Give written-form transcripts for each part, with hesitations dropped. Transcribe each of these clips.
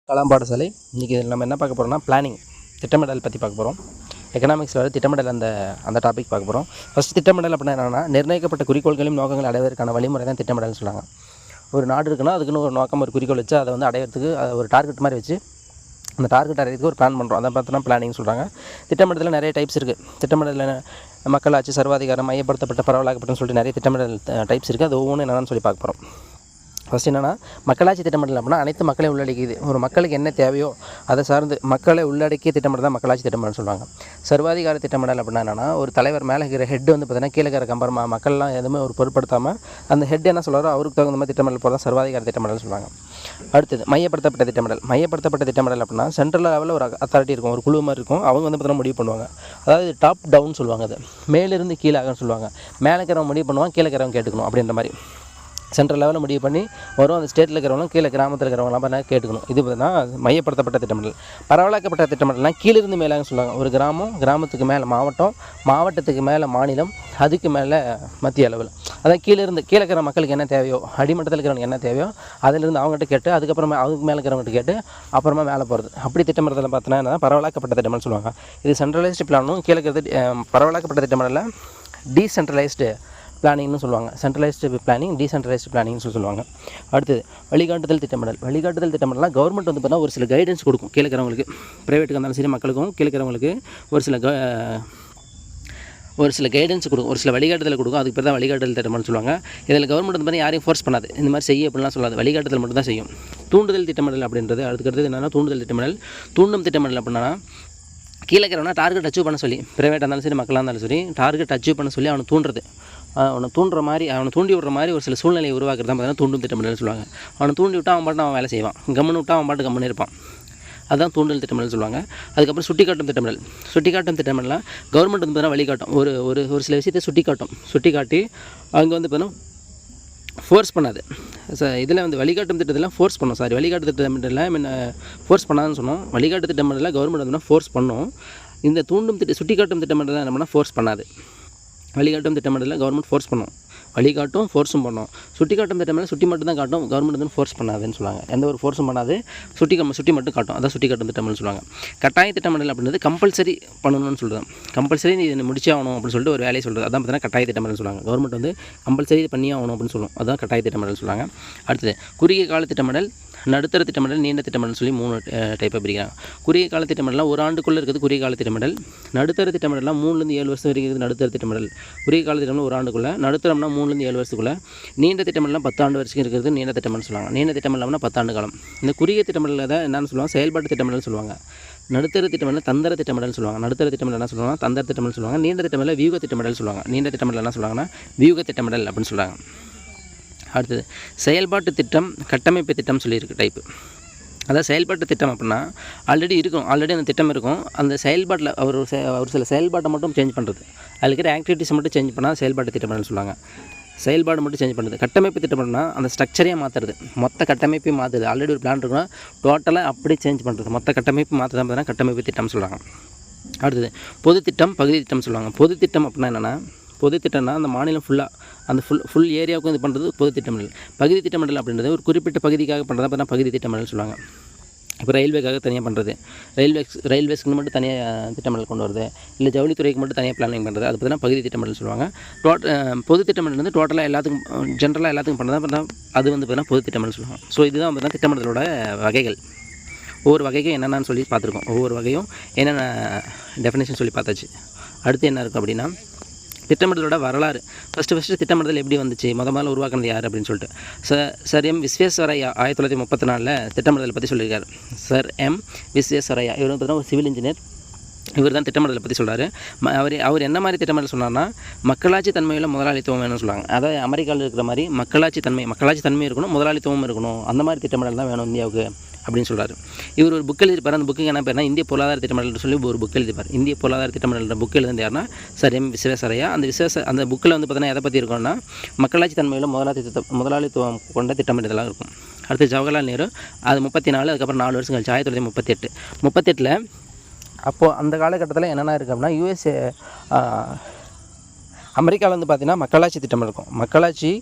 கலாம் பாடசாலை. இன்றைக்கி இதில் நம்ம என்ன பார்க்க போகிறோம்னா பிளானிங், திட்டமிடல் பற்றி பார்க்க போகிறோம். எக்கனாமிக்ஸில் வர திட்டமிடல் அந்த டாபிக் பார்க்க போகிறோம். ஃபஸ்ட்டு திட்டமிடல் அப்படின்னா என்னென்னா, நிர்ணயிக்கப்பட்ட குறிக்கோள்களையும் நோக்கங்கள் அடைவதற்கான வழிமுறை தான் திட்டமிடல்னு சொல்லுவாங்க. ஒரு நாடு இருக்குன்னா அதுக்குன்னு ஒரு நோக்கம், ஒரு குறிக்கோள் வச்சு அதை அடையிறதுக்கு ஒரு டார்கெட் மாதிரி வச்சு அந்த டார்கெட் அடையிறதுக்கு ஒரு பிளான் பண்ணுறோம். அதை பார்த்தோன்னா பிளானிங் சொல்கிறாங்க. திட்டமிடத்தில் நிறைய டைப்ஸ் இருக்குது. திட்டமிடலில் மக்களாட்சி, சர்வாதிகாரம், மையப்படுத்தப்பட்ட பரவலாக்கப்பட்டன்னு சொல்லிட்டு நிறைய திட்டமிடல் டைப்ஸ் இருக்குது. அது ஒவ்வொன்றும் என்னென்னு சொல்லி பார்க்க போகிறோம். ஃபஸ்ட் என்னென்னா, மக்களாட்சி திட்டமிடல் அப்படின்னா அனைத்து மக்களையும் உள்ளடக்கிது. ஒரு மக்களுக்கு என்ன தேவையோ அதை சார்ந்து மக்களை உள்ளடக்கிய திட்டமிடல் தான் மக்களாட்சி திட்டமிடல் சொல்லுவாங்க. சர்வாதிகார திட்டமிடல் அப்படின்னா என்னென்னா, ஒரு தலைவர் மேலே இருக்கிற ஹெட் பார்த்தீங்கன்னா கீழே இருக்கிற கம்பரமாக மக்கள்லாம் எதுவுமே ஒரு பொருட்படுத்தாமல் அந்த ஹெட் என்ன சொல்கிறாரோ அவருக்கு தகுந்த மாதிரி திட்டமிடல் போகிறதா சர்வாதிகார திட்டமிடல் சொல்லுவாங்க. அடுத்தது மையப்படுத்தப்பட்ட திட்டமிடல். மையப்படுத்தப்பட்ட திட்டமிடல் அப்படின்னா சென்ட்ரல் லெவலில் ஒரு அத்தாரிட்டி இருக்கும், ஒரு குழு மாதிரி இருக்கும். அவங்க பார்த்தீங்கன்னா முடிவு பண்ணுவாங்க. அதாவது டாப் டவுன் சொல்லுவாங்க. அது மேலிருந்து கீழாகன்னு சொல்லுவாங்க. மேலே இருக்கிறவங்க முடிவு பண்ணுவாங்க, கீழே இருக்கிறவங்க கேட்டுக்கணும் அப்படின்ற மாதிரி. சென்ட்ரல் லெவலில் முடிவு பண்ணி வரும். அந்த ஸ்டேட்டில் இருக்கிறவங்களும் கீழே கிராமத்தில் இருக்கிறவங்களாம் பண்ண கேட்டுக்கணும். இது பார்த்தீங்கன்னா மையப்படுத்தப்பட்ட திட்டமிடல். பரவலாக்கப்பட்ட திட்டமிடல்னால் கீழிருந்து மேலாக சொல்லுவாங்க. ஒரு கிராமத்துக்கு மேலே மாவட்டம், மாவட்டத்துக்கு மேலே மாநிலம், அதுக்கு மேலே மத்திய அளவில். அதான் கீழே இருக்கிற மக்களுக்கு என்ன தேவையோ, அடிமட்டத்தில் இருக்கிறவங்க என்ன தேவையோ அதிலிருந்து அவங்ககிட்ட கேட்டு அதுக்கப்புறமா அதுக்கு மேலே இருக்கிறவங்ககிட்ட கேட்டு அப்புறமா மேலே போகிறது. அப்படி திட்டமிடத்தில் பார்த்தோன்னா பரவலாக்கப்பட்ட திட்டமிடல் சொல்லுவாங்க. இது சென்ட்ரலைஸ்டு பிளானும் கீழே இருக்கிறது பரவலாக்கப்பட்ட திட்டமிடலில் டீசென்ட்ரலைஸ்டு பிளானிங்னு சொல்லுவாங்க. சென்ட்ரலைஸ்டு பிளானிங், டீசென்ட்ரலைஸ்டு பிளானிங்னு சொல்லுவாங்க. அடுத்தது வழிகாட்டுதல் திட்டமிடல். வழிகாட்டுதல் திட்டமிடலாம் கவர்மெண்ட் பார்த்தீங்கன்னா ஒரு சில கைடன்ஸ் கொடுக்கும் கீழே இருக்கிறவங்களுக்கு. ப்ரைவேட்டுக்கு இருந்தாலும் சரி, மக்களுக்கும் கீழே இருக்கிறவங்களுக்கு ஒரு சில கைடன்ஸ் கொடுக்கும், ஒரு சில வழிகாட்டுதல் கொடுக்கும். அதுக்கு பேர் தான் வழிகாட்டுதல் திட்டமிடல் சொல்லுவாங்க. இதில் கவர்மெண்ட் வந்து யாரையும் ஃபோர்ஸ் பண்ணாது, இந்த மாதிரி செய்ய அப்படிலாம் சொல்லாது. வழிகாட்டுதல் மட்டும் தான் செய்யும். தூண்டுதல் திட்டமிடல் அப்படின்றது அதுக்கடுத்தது என்னென்னா தூண்டுதல் திட்டமிடல். தூண்டும் திட்டமிடல் அப்படின்னா கீழே இருக்கிறவனா டார்கெட் அச்சீவ் பண்ண சொல்லி, ப்ரைவேட்டாக இருந்தாலும் சரி, மக்களாக இருந்தாலும் சரி, டார்கெட் அச்சீவ் பண்ண சொல்லி அவனை தூண்டுறது, அவனை தூண்டுற மாதிரி, அவனை தூண்டி விடுற மாதிரி ஒரு சில சூழ்நிலையை உருவாக்குறது தான் பார்த்தீங்கன்னா தூண்டும் திட்டமிடல்னு சொல்லுவாங்க. அவனை தூண்டி விட்டால் அவன் வேலை செய்வான், கம்முன்னு விட்டால் அவன் கம்முன்னு இருப்பான். அதுதான் தூண்டல் திட்டமிடல் சொல்லுவாங்க. அதுக்கப்புறம் சுட்டிக்காட்டும் திட்டமிடல். சுட்டிக்காட்டும் திட்டமிடலாம் கவர்மெண்ட் வந்து பார்த்தீங்கன்னா வழிகாட்டும், ஒரு சில விஷயத்தை சுட்டிக்காட்டி அங்கே வந்து பார்த்தீங்கன்னா ஃபோர்ஸ் பண்ணாது. இதில் வழிகாட்டும் திட்டத்தெல்லாம் ஃபோர்ஸ் பண்ணோம். வழிகாட்டு திட்டமிடலாம் ஃபோர்ஸ் பண்ணாதுன்னு சொன்னோம். வழிகாட்டு திட்டமிடலாம் கவர்மெண்ட் வந்து ஃபோர்ஸ் பண்ணோம். இந்த சுட்டிக்காட்டும் திட்டமிடலாம் என்ன பண்ணால் ஃபோர்ஸ் பண்ணாது. வழிகாட்டும் திட்டமிடலாம் கவர்மெண்ட் ஃபோர்ஸ் பண்ணும், வழிகாட்டும் ஃபோர்ஸும் பண்ணோம். சுட்டிக்காட்டும் திட்டமிடல் சுட்டி மட்டும் தான் காட்டும், கவர்மெண்ட் வந்து ஃபோர்ஸ் பண்ணாதுன்னு சொல்லுவாங்க. எந்த ஒரு ஃபோர்ஸும் பண்ணாது, சுட்டி மட்டும் காட்டும். அதான் சுட்டிக்காட்டும் திட்டமிடல் சொல்லுவாங்க. கட்டாய திட்டமிடல் அப்படின்றது கம்பல்சரி பண்ணணும்னு சொல்கிறது. கம்பல்சரி நீ இதை முடிச்சே ஆகணும் அப்படின்னு சொல்லிட்டு ஒரு வேலையை சொல்கிறது. அதான் பார்த்தீங்கன்னா கட்டாய திட்டமிடல் சொல்லுவாங்க. கவர்மெண்ட் வந்து கம்பல்சரி இது பண்ணி ஆகணும் அப்படின்னு சொல்லுவோம். அதுதான் கட்டாய திட்டமிடல் சொல்லுவாங்க. அடுத்தது குறுகிய கால திட்டமிடல், நடுத்தர திட்டமிடல், நீண்ட திட்டமிடல் சொல்லி 3 டைப்பாக பிரிக்கிறாங்க. குறுகிய கால திட்டமிடலாம் ஒரு ஆண்டுக்குள்ளே இருக்குது குறுகிய கால திட்டமிடல். நடுத்தர திட்டமிடலாம் 3லேருந்து 7 வருஷம் வரைக்கும் இருக்குது நடுத்தர திட்டமிடல். குறுகிய கால திட்டமிடல் ஒரு ஆண்டுக்குள்ளே, நடுத்தரம்னா 3லேருந்து 7 வருஷத்துக்குள்ளே, நீண்ட திட்டமிடலாம் 10 ஆண்டு வரைக்கும் இருக்கிறது நீண்ட திட்டமிடல் சொல்லுவாங்க. நீண்ட திட்டமிடலாம்னா 10 ஆண்டு காலம். இந்த குறுகிய திட்டமிடலில் தான் என்னென்னு சொல்லுவாங்க, செயல்பாட்டு திட்டமிடல் சொல்லுவாங்க. நடுத்தர திட்டமிடல் தந்திர திட்டமிடல் சொல்லுவாங்க. நடுத்தர திட்டமிடல் என்ன சொல்லுவாங்க, தந்திர திட்டமிடல் சொல்லுவாங்க. நீண்ட திட்டமிடல் வியூக திட்டமிடல் சொல்லுவாங்க. நீண்ட திட்டமிடல் என்ன சொல்லுவாங்கன்னா வியூக திட்டமிடல் அப்படின்னு சொல்கிறாங்க. அடுத்தது செயல்பாட்டு திட்டம், கட்டமைப்பு திட்டம் சொல்லியிருக்கு டைப்பு. அதாவது செயல்பாட்டு திட்டம் அப்படின்னா ஆல்ரெடி அந்த திட்டம் இருக்கும். அந்த செயல்பாட்டில் ஒரு சில செயல்பாட்டை மட்டும் சேஞ்ச் பண்ணுறது, அதில் இருக்கிற ஆக்டிவிட்டிஸை மட்டும் சேஞ்ச் பண்ணால் செயல்பாட்டு திட்டமிடல் சொல்லுவாங்க. செயல்பாடு மட்டும் சேஞ்ச் பண்ணுறது. கட்டமைப்பு திட்டமிடல்னா அந்த ஸ்ட்ரக்சரையே மாற்றுறது, மொத்த கட்டமைப்பையும் மாற்றுறது. ஆல்ரெடி ஒரு பிளான் இருக்குன்னா டோட்டலாக அப்படியே சேஞ்ச் பண்ணுறது, மொத்த கட்டமைப்பு மாற்றுறது பார்த்தீங்கன்னா கட்டமைப்பு திட்டம் சொல்கிறாங்க. அடுத்தது பொது திட்டம், பகுதி திட்டம் சொல்லுவாங்க. பொது திட்டம் அப்படின்னா என்னென்னா, பொது திட்டம்னா அந்த மாநிலம் ஃபுல்லாக அந்த ஃபுல் ஏரியாவுக்கும் இது பண்ணுறது பொது திட்டமிடல். பகுதி திட்டமிடல் அப்படின்றது ஒரு குறிப்பிட்ட பகுதிக்காக பண்ணுறதா பார்த்தா பகுதி திட்டமிடல் சொல்லுவாங்க. இப்போ ரயில்வேக்காக தனியாக பண்ணுறது, ரயில்வேஸ்க்கு மட்டும் தனியாக திட்டமிடல் கொண்டு வருது, இல்லை ஜவுளித்துறைக்கு மட்டும் தனியாக பிளானிங் பண்ணுறது, அது பார்த்தீங்கன்னா பகுதி திட்டமிடல் சொல்லுவாங்க. பொது திட்டமிடல் வந்து டோட்டலாக எல்லாத்துக்கும் ஜென்ரலாக எல்லாத்துக்கும் பண்ணுறதா பார்த்தா அது வந்து பார்த்தீங்கன்னா பொது திட்டமிடல் சொல்லுவாங்க. ஸோ இதுதான் பார்த்தீங்கன்னா திட்டமிடலோட வகைகள். ஒவ்வொரு வகைக்கும் என்னென்னு சொல்லி பார்த்துருக்கோம். ஒவ்வொரு வகையும் என்னென்ன டெஃபினேஷன் சொல்லி பார்த்தாச்சு. அடுத்து என்ன இருக்கும் அப்படின்னா திட்டமிடலோட வரலாறு. ஃபஸ்ட்டு திட்டமிடல் எப்படி வந்துச்சு, முதல்ல உருவாக்குனது யார் அப்படின்னு சொல்லிட்டு சார் எம் விஸ்வேஸ்வரையா 1934 திட்டமிடலை பற்றி சொல்லியிருக்காரு. சார் எம் விஸ்வேஸ்வரையா இவர் பார்த்தீங்கன்னா ஒரு சிவில் இன்ஜினியர். இவர் தான் திட்டமிடலை பற்றி சொல்கிறாரு. அவர் என்ன மாதிரி திட்டமிடல் சொன்னார்னா, மக்களாட்சி தன்மையில் முதலாளித்துவம் வேணும்னு சொல்லுவாங்க. அதாவது அமெரிக்காவில் இருக்கிற மாதிரி மக்களாட்சி தன்மை இருக்கணும், முதலாளித்துவம் இருக்கணும், அந்த மாதிரி திட்டமிடல் தான் வேணும் இந்தியாவுக்கு அப்படின்னு சொல்கிறார். இவர் ஒரு புக் எழுதியிருப்பார். அந்த புக்கு என்ன பேர்னா இந்திய பொருளாதார திட்டமிடல் சொல்லி ஒரு புக் எழுதிப்பார். இந்திய பொருளாதார திட்டமிடல் புக் எழுதுந்து யாருன்னா சார் எம் விஸ்வேஸ்வரையா. அந்த புக்கில் வந்து பார்த்தீங்கன்னா எதை பற்றி இருக்கும்னா மக்களாட்சி தன்மையில் முதலாளித்துவம் கொண்ட திட்டமிடலாம் இருக்கும். அடுத்து ஜவஹர்லால் நேரு, அது 34, அதுக்கப்புறம் 4 வருஷம் கழிச்சு 1938 அப்போது அந்த காலகட்டத்தில் என்னென்ன இருக்குது அப்படின்னா யூஎஸ்ஏ அமெரிக்காவில் வந்து பார்த்திங்கன்னா மக்களாட்சி திட்டம் இருக்கும்.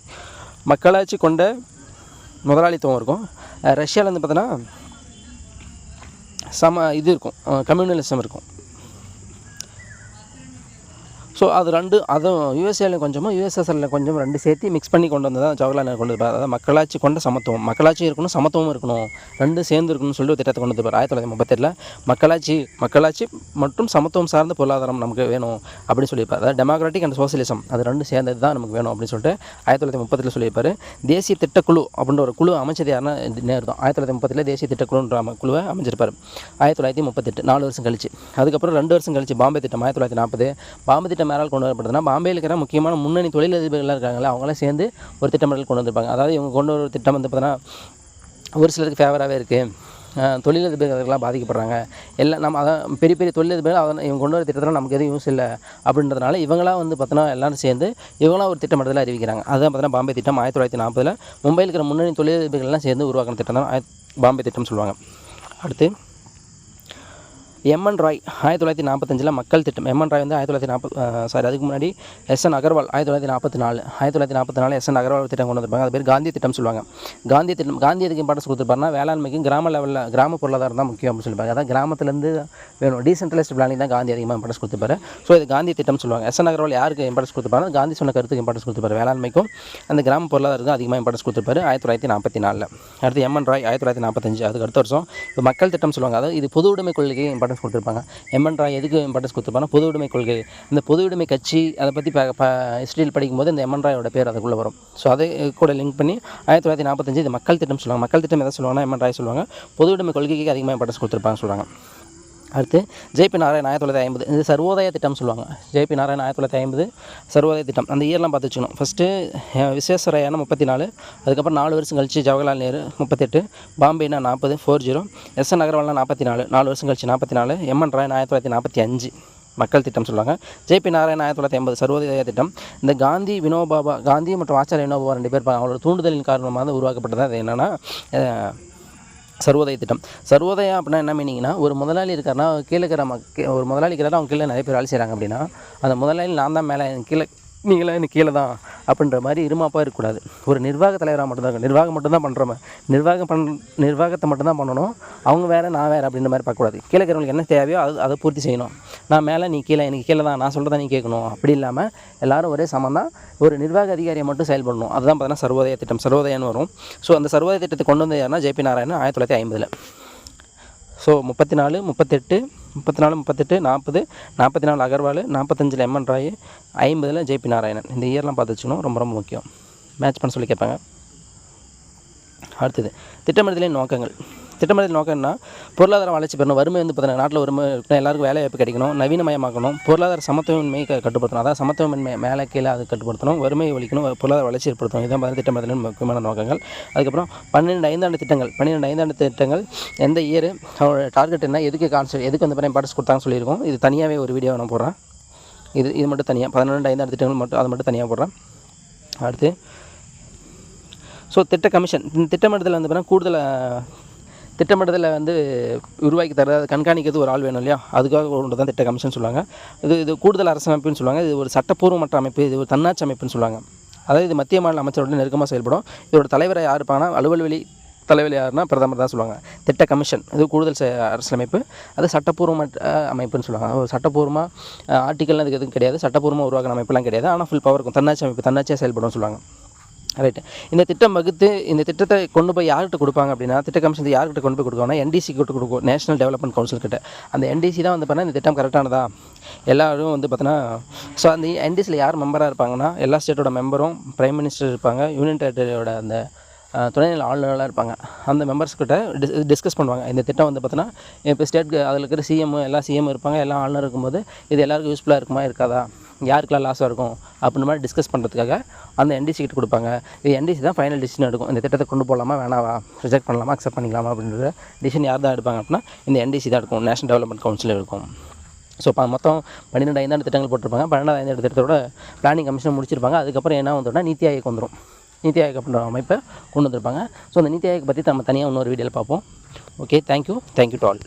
மக்களாட்சி கொண்ட முதலாளித்துவம் இருக்கும். ரஷ்யாவில் வந்து பார்த்தோன்னா இது இருக்கும், கம்யூனலிசம் இருக்கும். ஸோ அது அதுவும் யூஎஸ்ஏல கொஞ்சமும் யூஎஸ்எஸ்ஆரில் கொஞ்சம் ரெண்டு சேர்த்து மிக்ஸ் பண்ணி கொண்டு வந்து தான் ஜவஹர்லால் நேரு கொண்டு வந்தார். அதாவது மக்களாட்சி கொண்ட சமத்துவம், மக்களாட்சி இருக்கணும், சமத்துவமும் இருக்கணும், ரெண்டும் சேர்ந்து இருக்கணும்னு சொல்லிட்டு ஒரு திட்டத்தை கொண்டு வந்தார் 1938. மக்களாட்சி மற்றும் சமத்துவம் சார்ந்த பொருளாதாரம் நமக்கு வேணும் அப்படின்னு சொல்லியிருப்பார். அதாவது டெமோக்ராட்டிக் அண்ட் சோசியலிசம் அது ரெண்டும் சேர்ந்தது தான் நமக்கு வேணும் அப்படின்னு சொல்லிட்டு 1930 சொல்லியிருப்பார். தேசிய திட்டக்குழு அப்படின்ற ஒரு குழு அமைச்சது யாருன்னா நேரு தான். 1930 தேசிய திட்டக்குழுன்ற குழுவை அமைச்சிருப்பார். 1938 4 வருஷம் கழிச்சு. அதுக்கப்புறம் 2 வருஷம் கழிச்சு பாம்பே திட்டம் 1940. பாம்பே திட்டம் மேலால் கொண்டு வரப்படுதுன்னா பாம்பேயில் இருக்கிற முக்கியமான முன்னணி தொழிலதிபர்கள் இருக்காங்களே அவங்களாம் சேர்ந்து ஒரு திட்டமிடல் கொண்டு வந்திருப்பாங்க. அதாவது இவங்க கொண்டு வர திட்டம் வந்து பார்த்தீங்கன்னா ஒரு சிலருக்கு ஃபேவராகவே இருக்குது, தொழிலதிபர்கள்லாம் பாதிக்கப்படுறாங்க, எல்லாம் நம்ம அதான் பெரிய பெரிய தொழிலதிபர்கள் இவங்க கொண்டு வர திட்டத்தில் நமக்கு எதுவும் யூஸ் இல்லை அப்படின்றதுனால இவங்களாம் வந்து பார்த்தோன்னா எல்லோரும் சேர்ந்து இவங்களாம் ஒரு திட்டமிடத்தில் அறிவிக்கிறாங்க. அதுதான் பார்த்தீங்கன்னா பாம்பே திட்டம். 1940 மும்பையில் இருக்கிற முன்னணி தொழிலதிபர்கள்லாம் சேர்ந்து உருவாக்கின திட்டம் தான் பாம்பே திட்டம் சொல்லுவாங்க. அடுத்து எம்என் ராய் 1945 மக்கள் திட்டம். எம்என் ராய் வந்து 1940 அதுக்கு முன்னாடி எஸ்என் அகர்வால் 1944 எஸ்என் அகர்வால் திட்டம் கொண்டு வந்திருப்பாங்க. அது பேர் காந்தி திட்டம் சொல்லுவாங்க. காந்தி திட்டம் காந்தி எதுக்கு இம்பார்ட்டன்ஸ் கொடுத்துருப்பாருன்னா வேளாண்மைக்கும் கிராம லெவலில் கிராம பொருளாதாரம் தான் முக்கியம் அப்படின்னு சொல்லியிருப்பாங்க. அதான் கிராமத்துலேருந்து வேணும் டீசென்ட்ரலைஸ்ட் பிளானிங் தான் காந்தி அதிகமாக இம்பார்ட்டன்ஸ் கொடுத்துருப்பாரு. ஸோ இது காந்தி திட்டம் சொல்லுவாங்க. எஸ்என் அகர்வால் யாருக்கு இம்பார்ட்டன்ஸ் கொடுத்துருப்பாரு? காந்தி சொன்ன கருத்துக்கு இம்பார்ட்டன்ஸ் கொடுத்துருப்பாரு. வேளாண்மைக்கும் அந்த கிராம பொருளாதாரத்துக்கும் அதிகமாக இம்பார்ட்டன்ஸ் கொடுத்துருப்பாரு 1944. அடுத்து எம்என் ராய் 1945. அதுக்கு அடுத்த வருஷம் இப்போ மக்கள் திட்டம் சொல்லுவாங்க. அதாவது இது பொது உடைமை கொள்கைக்கு இம்பார்ட்டன்ஸ் கொடுத்துருப்பாங்க. எம்என் ராய் எதுக்கு இம்பார்ட்டன்ஸ் கொடுத்துருப்பாங்கன்னா பொது உடைமை கொள்கை. இந்த பொது உடைமை கட்சி அதை பற்றி ஹிஸ்ட்ரியில் படிக்கும்போது இந்த எம்என் ராயோட பேர் அதுக்குள்ளே வரும். ஸோ அதை கூட லிங்க் பண்ணி 1945 இது மக்கள் திட்டம் சொல்லுவாங்க. மக்கள் திட்டம் எதை சொல்லுவாங்கன்னா எம்என் ராய் சொல்லுவாங்க. பொது உடைமை கொள்கைக்கு அதிகமாக இம்பார்ட்டன்ஸ் கொடுத்துருப்பாங்க சொல்லுவாங்க. அடுத்து ஜேபி நாராயண் 1950 இது சர்வோதய திட்டம் சொல்லுவாங்க. ஜேபி நாராயண் 1950 சர்வோதய திட்டம். அந்த இயர்லாம் பார்த்து வச்சுக்கணும். ஃபஸ்ட்டு விஸ்வேஸ்வரய்யானா 34, அதுக்கப்புறம் 4 வருஷம் கழிச்சு ஜவஹர்லால் நேரு 38, பாம்பேனா 40 எஸ்என் அகர்வால்னா 44, 4 வருஷம் கழிச்சு 44, எம்என் ராய் 1945 மக்கள் திட்டம் சொல்லுவாங்க. ஜேபி நாராயண் 1950 சர்வோதய திட்டம். இந்த காந்தி காந்தி மற்றும் ஆச்சாரிய வினோபாபா 2 பேர் அவங்களோட தூண்டுதலின் காரணமாக உருவாக்கப்பட்டது. அது என்னென்னா சர்வோதய திட்டம். சர்வோதயா அப்படின்னா என்ன மீனிங்னா, ஒரு முதலாளி இருக்காருன்னா கீழே இருக்கிற ஒரு முதலாளி இருக்கிறாரு, அவங்க கீழே நிறைய பேர் வேலை செய்கிறாங்க அப்படின்னா அந்த முதலாளி நான் தான் மேலே கீழே நீங்களாம் எனக்கு கீழே தான் அப்படின்ற மாதிரி இருமாப்பாக இருக்கக்கூடாது. ஒரு நிர்வாக தலைவராக மட்டும்தான் இருக்கும். நிர்வாகம் மட்டும்தான் பண்ணுறோம். நிர்வாகத்தை மட்டும்தான் பண்ணணும். அவங்க வேறு நான் வேறு அப்படின்ற மாதிரி பார்க்கக்கூடாது. கீழே இருக்கிறவங்களுக்கு என்ன தேவையோ அதை பூர்த்தி செய்யணும். நான் மேலே நீ கீழே, எனக்கு கீழே தான், நான் சொல்கிறத நீ கேட்கணும். அப்படி இல்லாமல் எல்லோரும் ஒரே சமம் தான். ஒரு நிர்வாக அதிகாரியை மட்டும் செயல்படணும். அதுதான் பார்த்தீங்கன்னா சர்வோதய திட்டம். சர்வோதயன்னு வரும். ஸோ அந்த சர்வோதய திட்டத்தை கொண்டு வந்து யாருன்னா J P Narayanan 1950. So 34, 38, 40, 44 Agarwal, 45 M N Roy, 50 J P Narayanan. இந்த இயர்லாம் பார்த்து வச்சுக்கணும். ரொம்ப ரொம்ப முக்கியம். மேட்ச் பண்ண சொல்லி கேட்பாங்க. அடுத்தது திட்டமிடுதலின் நோக்கங்கள். திட்டமிடல் நோக்கம்னா பொருளாதார வளர்ச்சி பெறணும். வறுமை வந்து பார்த்தீங்கன்னா நாட்டில் வறுமை இருக்கணும், எல்லாருக்கும் வேலை வாய்ப்பு கிடைக்கணும், நவீனமயமாக்கணும், பொருளாதார சமத்துவமின்மையை கட்டுப்படுத்தணும். அதாவது சமத்துவமின்மை மேலே கீழே அது கட்டுப்படுத்தணும், வறுமையை ஒழிக்கணும், பொருளாதார வளர்ச்சி ஏற்படுத்தணும். இதான் பார்த்தீங்கன்னா திட்டமிடலின் முக்கியமான நோக்கங்கள். அதுக்கப்புறம் 12 ஐந்தாண்டு திட்டங்கள் எந்த இயர், அவரோட டார்கெட் என்ன, எதுக்கு கான்செப்ட், எதுக்கு வந்து இம்பார்ட்டன்ஸ் கொடுத்தாங்கன்னு சொல்லியிருக்கோம். இது தனியாகவே ஒரு வீடியோ நான் போடுறேன். இது மட்டும் தனியாக 12 ஐந்தாண்டு திட்டங்கள் மட்டும் அதை மட்டும் தனியாக போடுறேன். அடுத்து ஸோ திட்ட கமிஷன். இந்த திட்டமிடுதல் வந்து பார்த்தீங்கன்னா கூடுதல் திட்டமிடுதலை வந்து உருவாக்கி தர கண்காணிக்கிறது ஒரு ஆள் வேணும் இல்லையா, அதுக்காக ஒன்று தான் திட்ட கமிஷன் சொல்லுவாங்க. இது கூடுதல் அரசமைப்புன்னு சொல்லுவாங்க. இது ஒரு சட்டப்பூர்வமற்ற அமைப்பு, இது ஒரு தன்னாட்சி அமைப்புன்னு சொல்லுவாங்க. அதாவது இது மத்திய மாநில அமைச்சரோட நெருக்கமாக செயல்படும். இதோட தலைவரை யார் இருப்பாங்கன்னா அலுவல்வெளி தலைவர் யாருன்னா பிரதமர் தான் சொல்லுவாங்க. திட்ட கமிஷன் இது கூடுதல் அரசியலமைப்பு, அது சட்டப்பூர்வமற்ற அமைப்புன்னு சொல்லுவாங்க. ஒரு சட்டப்பூர்வமாக ஆர்டிக்கல்லாம் அதுக்கு எதுவும் கிடையாது, சட்டப்பூர்வமாக உருவாக்கின அமைப்புலாம் கிடையாது. ஆனால் ஃபுல் பவர் இருக்கும், தன்னாட்சி அமைப்பு, தன்னாட்சியாக செயல்படும் சொல்லுவாங்க. ரைட்டு. இந்த திட்டம் வகுத்து இந்த திட்டத்தை கொண்டு போய் யார்கிட்ட கொடுப்பாங்க அப்படின்னா, திட்ட கமிஷன் யார்கிட்ட கொண்டு போய் கொடுக்கணும்னா NDC கிட்ட கொடுக்கும், நேஷனல் டெவலப்மெண்ட் கவுன்சில் கிட்ட. அந்த NDC தான் வந்து பார்த்தீங்கன்னா இந்த திட்டம் கரெக்டானதா எல்லோரும் வந்து பார்த்தீங்கன்னா. ஸோ அந்த NDCயில் யார் மெம்பராக இருப்பாங்கன்னா எல்லா ஸ்டேட்டோட மெம்பரும், பிரைம் மினிஸ்டர் இருப்பாங்க, யூனியன் டெரிட்டரியோட அந்த துணைநிலை ஆளுநர்களாக இருப்பாங்க. அந்த மெம்பர்ஸ்கிட்ட டிஸ்கஸ் பண்ணுவாங்க. இந்த திட்டம் வந்து பார்த்தீங்கன்னா இப்போ ஸ்டேட் அதில் இருக்கிற CM எல்லா CM இருப்பாங்க, எல்லா ஆளுநர் இருக்கும்போது இது எல்லாருக்கும் யூஸ்ஃபுல்லாக இருக்குமா இருக்காதா, யாருக்கெல்லாம் லாஸாக இருக்கும் அப்படின்ற மாதிரி டிஸ்கஸ் பண்ணுறதுக்காக அந்த NDC கிட்ட கொடுப்பாங்க. இது NDC தான் ஃபைனல் டிசிஷன் எடுக்கும். இந்த திட்டத்தை கொண்டு போகலாமா வேணாவா, ரிஜெக்ட் பண்ணலாமா அக்செப்ட் பண்ணிக்கலாமா அப்படின்ற டிசிஷன் யார் தான் எடுப்பாங்க அப்படின்னா இந்த NDC தான் எடுக்கும், நேஷனல் டெவலப்மெண்ட் கவுன்சில் இருக்கும். ஸோ மொத்தம் 12 ஐந்தாண்டு திட்டங்கள் போட்டிருப்பாங்க. 12 ஐந்தாண்டு திட்டத்தோட பிளானிங் கமிஷன் முடிச்சிருப்பாங்க. அதுக்கப்புறம் என்ன வந்துடும்னா நீத்தி ஆயோக் வந்துடும். நீத்தி ஆயோக் அப்படின்ற அமைப்பை கொண்டு வந்திருப்பாங்க. ஸோ அந்த நீத்தி ஆயோக் பற்றி நம்ம தனியாக இன்னொரு வீடியோவில் பார்ப்போம். Okay, thank you to all.